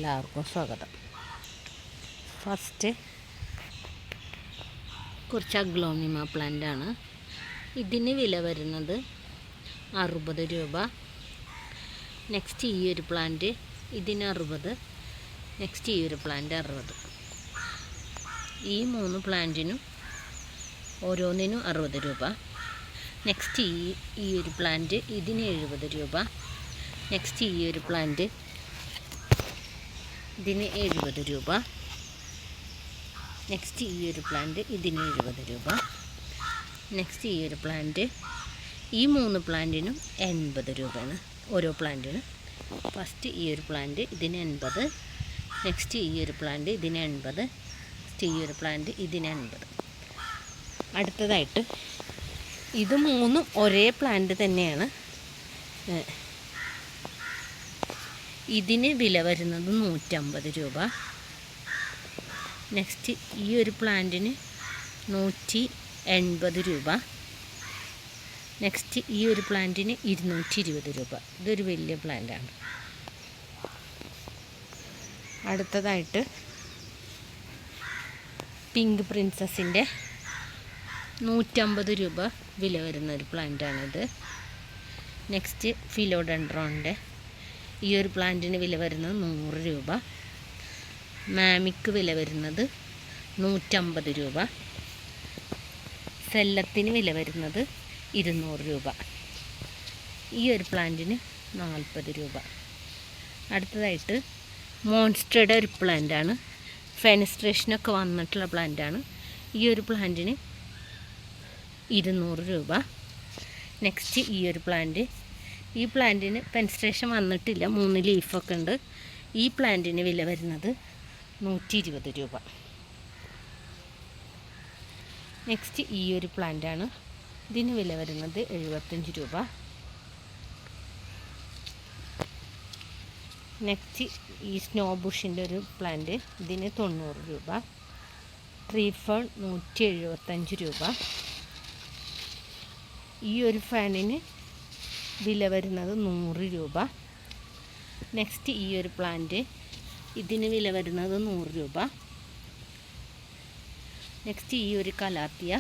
എല്ലാവർക്കും സ്വാഗതം. ഫസ്റ്റ് കുറച്ച് അഗ്ലോണിമ പ്ലാന്റാണ്. ഇതിന് വില വരുന്നത് 60 രൂപ. നെക്സ്റ്റ് ഈ ഒരു പ്ലാന്റ്, ഇതിന് 60. നെക്സ്റ്റ് ഈ ഒരു പ്ലാന്റ് 60. ഈ 3 പ്ലാന്റിനും ഓരോന്നിനും 60 രൂപ. നെക്സ്റ്റ് ഈ ഒരു പ്ലാന്റ്, ഇതിന് 70 രൂപ. നെക്സ്റ്റ് ഈ ഒരു പ്ലാന്റ്, ഇതിന് 70 രൂപ. നെക്സ്റ്റ് ഈ ഒരു പ്ലാന്റ്, ഇതിന് 70 രൂപ. നെക്സ്റ്റ് ഈ ഒരു പ്ലാന്റ്, ഈ 3 പ്ലാന്റിനും 80 രൂപയാണ് ഓരോ പ്ലാന്റിനും. ഫസ്റ്റ് ഈ ഒരു പ്ലാന്റ്, ഇതിന് 80. നെക്സ്റ്റ് ഈ ഒരു പ്ലാന്റ്, ഇതിന് 80. നെക്സ്റ്റ് ഈ ഒരു പ്ലാന്റ്, ഇതിന് 80. അടുത്തതായിട്ട് ഇത് 3 ഒരേ പ്ലാന്റ് തന്നെയാണ്. ഇതിന് വില വരുന്നത് 150 രൂപ. നെക്സ്റ്റ് ഈ ഒരു പ്ലാന്റിന് 180 രൂപ. നെക്സ്റ്റ് ഈ ഒരു പ്ലാന്റിന് 220 രൂപ. ഇതൊരു വലിയ പ്ലാന്റാണ്. അടുത്തതായിട്ട് പിങ്ക് പ്രിൻസസിൻ്റെ 150 രൂപ വില വരുന്ന ഒരു പ്ലാന്റാണിത്. നെക്സ്റ്റ് ഫിലോഡെൻഡ്രോണിൻ്റെ ഈ ഒരു പ്ലാന്റിന് വില വരുന്നത് 100 രൂപ. മാമിക്ക് വില വരുന്നത് 150 രൂപ. സെല്ലത്തിന് വില വരുന്നത് 200 രൂപ. ഈ ഒരു പ്ലാന്റിന് 40 രൂപ. അടുത്തതായിട്ട് മോൺസ്റ്ററുടെ ഒരു പ്ലാന്റാണ്. ഫെനസ്ട്രേഷനൊക്കെ വന്നിട്ടുള്ള പ്ലാന്റാണ്. ഈ ഒരു പ്ലാന്റിന് 200 രൂപ. നെക്സ്റ്റ് ഈ ഒരു പ്ലാന്റ്, ഈ പ്ലാന്റിന് ഫെനസ്ട്രേഷൻ വന്നിട്ടില്ല, 3 ലീഫൊക്കെ ഉണ്ട്. ഈ പ്ലാന്റിന് വില വരുന്നത് 120 രൂപ. നെക്സ്റ്റ് ഈ ഒരു പ്ലാന്റാണ്. ഇതിന് വില വരുന്നത് 75 രൂപ. നെക്സ്റ്റ് ഈ സ്നോ ബുഷിൻ്റെ ഒരു പ്ലാന്റ്, ഇതിന് 90 രൂപ. ട്രീ ഫേൺ 175 രൂപ. ഈ ഒരു ഫാനിന് വില വരുന്നത് 100 രൂപ. നെക്സ്റ്റ് ഈ ഒരു പ്ലാന്റ്, ഇതിന് വില വരുന്നത് 100 രൂപ. നെക്സ്റ്റ് ഈ ഒരു കലാത്തിയ,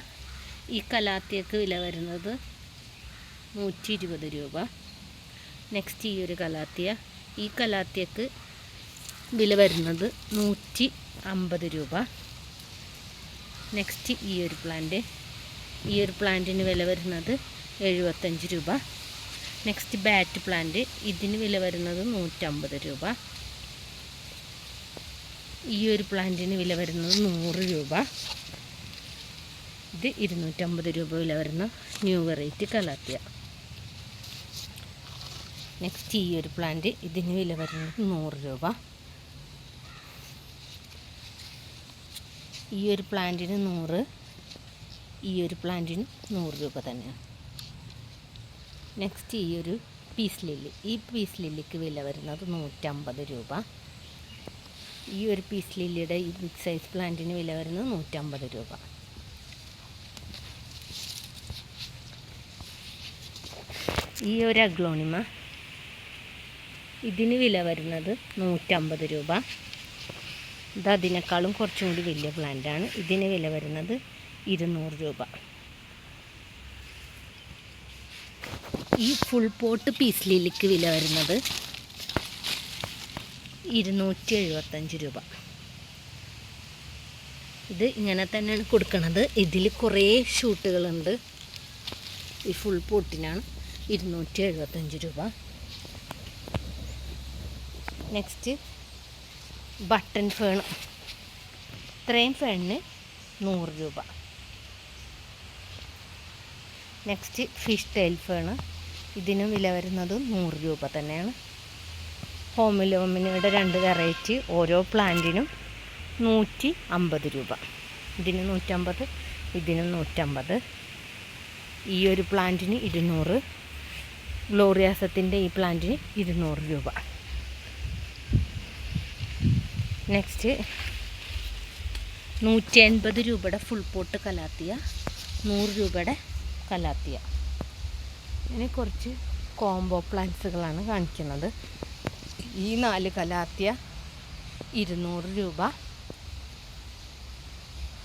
ഈ കലാത്തിയക്ക് വില വരുന്നത് 120 രൂപ. നെക്സ്റ്റ് ഈ ഒരു കലാത്തിയ, ഈ കലാത്തിയക്ക് വില വരുന്നത് 150 രൂപ. നെക്സ്റ്റ് ഈ ഒരു പ്ലാന്റ്, ഈ ഒരു പ്ലാന്റിന് വില വരുന്നത് 75 രൂപ. നെക്സ്റ്റ് ബാറ്റ് പ്ലാന്റ്, ഇതിന് വില വരുന്നത് 150 രൂപ. ഈ ഒരു പ്ലാന്റിന് വില വരുന്നത് 100 രൂപ. ഇത് 250 രൂപ വില വരുന്ന ന്യൂ വെറൈറ്റി കലാത്തിയ. നെക്സ്റ്റ് ഈ ഒരു പ്ലാന്റ്, ഇതിന് വില വരുന്നത് 100 രൂപ. ഈ ഒരു പ്ലാന്റിന് 100, ഈ ഒരു പ്ലാന്റിന് 100 രൂപ തന്നെയാണ്. നെക്സ്റ്റ് ഈ ഒരു പീസ് ലില്ലി, ഈ പീസ് ലില്ലിക്ക് വില വരുന്നത് 150 രൂപ. ഈ ഒരു പീസ് ലില്ലിയുടെ ഈ ബിഗ് സൈസ് പ്ലാന്റിന് വില വരുന്നത് 150 രൂപ. ഈ ഒരു അഗ്ലോണിമ, ഇതിന് വില വരുന്നത് 150 രൂപ. ഇത് അതിനേക്കാളും കുറച്ചും കൂടി വലിയ പ്ലാന്റാണ്. ഇതിന് വില വരുന്നത് 200 രൂപ. ഈ ഫുൾ പോട്ട് പീസ് ലില്ലിക്ക് വില വരുന്നത് 275 രൂപ. ഇത് ഇങ്ങനെ തന്നെയാണ് കൊടുക്കുന്നത്. ഇതിൽ കുറേ ഷൂട്ടുകളുണ്ട്. ഈ ഫുൾ പോട്ടിനാണ് 275 രൂപ. നെക്സ്റ്റ് ബട്ടൺ ഫേൺ, ഇത്രയും ഫേണിന് 100 രൂപ. നെക്സ്റ്റ് ഫിഷ് ടൈൽ ഫേൺ, ഇതിനും വില വരുന്നത് 100 രൂപ തന്നെയാണ്. ഹോമിലോമിനയുടെ 2 വെറൈറ്റി, ഓരോ പ്ലാന്റിനും 150 രൂപ. ഇതിന് 150, ഇതിനും 150. ഈ ഒരു പ്ലാന്റിന് 200. ഗ്ലോറിയാസത്തിൻ്റെ ഈ പ്ലാന്റിന് 200 രൂപ. നെക്സ്റ്റ് 180 രൂപയുടെ ഫുൾ പോട്ട് കലാത്തിയ, 100 രൂപയുടെ കലാത്തിയ. ഇനി കുറച്ച് കോംബോ പ്ലാന്റ്സുകളാണ് കാണിക്കുന്നത്. ഈ 4 കലാത്തിയ 200 രൂപ.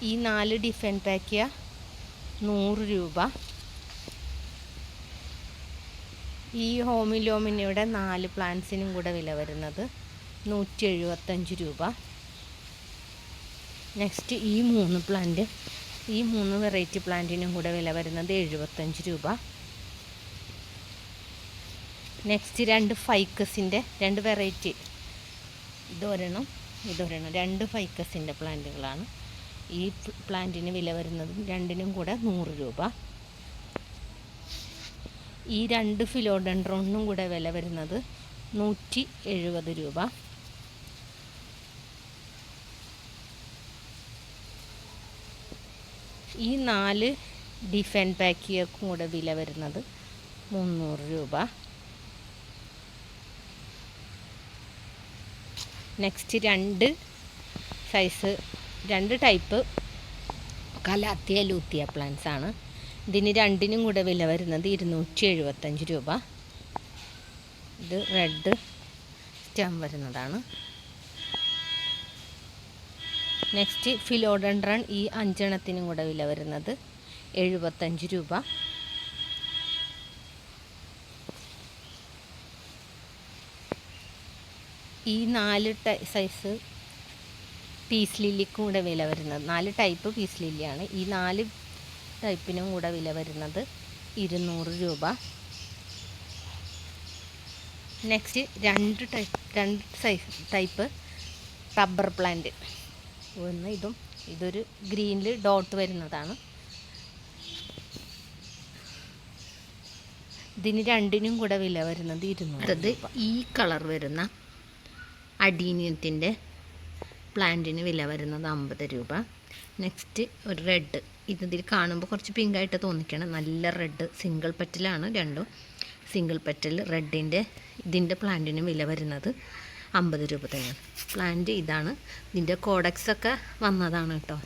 ഈ 4 ഡിഫൻ പാക്കിയ 100 രൂപ. ഈ ഹോമിലോമിനയുടെ 4 പ്ലാന്റ്സിനും കൂടെ വില വരുന്നത് 175 രൂപ. നെക്സ്റ്റ് ഈ 3 പ്ലാന്റ്, ഈ 3 വെറൈറ്റി പ്ലാന്റിനും കൂടെ വില വരുന്നത് 75 രൂപ. നെക്സ്റ്റ് 2 ഫൈക്കസിൻ്റെ 2 വെറൈറ്റി, ഇതൊരെണ്ണം 2 ഫൈക്കസിൻ്റെ പ്ലാന്റുകളാണ്. ഈ പ്ലാന്റിന് വില വരുന്നത് രണ്ടിനും കൂടെ 100 രൂപ. ഈ 2 ഫിലോഡെൻഡ്രോണിനും കൂടെ വില വരുന്നത് 170 രൂപ. ഈ 4 ഡിഫൻ പാക്കിയക്കും കൂടെ വില വരുന്നത് 300 രൂപ. നെക്സ്റ്റ് 2 ടൈപ്പ് കലാത്തിയ ലൂത്തിയ പ്ലാന്റ്സ് ആണ്. ഇതിന് രണ്ടിനും കൂടെ വില വരുന്നത് 275 രൂപ. ഇത് റെഡ് സ്റ്റെം വരുന്നതാണ്. നെക്സ്റ്റ് ഫിലോഡെൻഡ്രൺ, ഈ 5 എണ്ണത്തിനും കൂടെ വില വരുന്നത് 75 രൂപ. ഈ 4 സൈസ് പീസ് ലില്ലിക്കും കൂടെ വില വരുന്നത്, 4 ടൈപ്പ് പീസ് ലില്ലിയാണ്. ഈ 4 ടൈപ്പിനും കൂടെ വില വരുന്നത് 200 രൂപ. Next 2 type rubber plant. ഇതൊരു ഗ്രീനിൽ ഡോട്ട് വരുന്നതാണ്. ഇതിന് രണ്ടിനും കൂടെ വില വരുന്നത് 200 രൂപ. ഈ കളർ വരുന്ന അഡീനിയത്തിൻ്റെ പ്ലാന്റിന് വില വരുന്നത് 50 രൂപ. നെക്സ്റ്റ് ഒരു റെഡ്, ഇതിൽ കാണുമ്പോൾ കുറച്ച് പിങ്കായിട്ട് തോന്നിക്കണം, നല്ല റെഡ് സിംഗിൾ പെറ്റലാണ്, രണ്ടും സിംഗിൾ പെറ്റൽ റെഡിൻ്റെ. ഇതിൻ്റെ പ്ലാന്റിന് വില വരുന്നത് 50 രൂപ തന്നെയാണ്. പ്ലാന്റ് ഇതാണ്. ഇതിൻ്റെ കോഡക്സൊക്കെ വന്നതാണ് കേട്ടോ.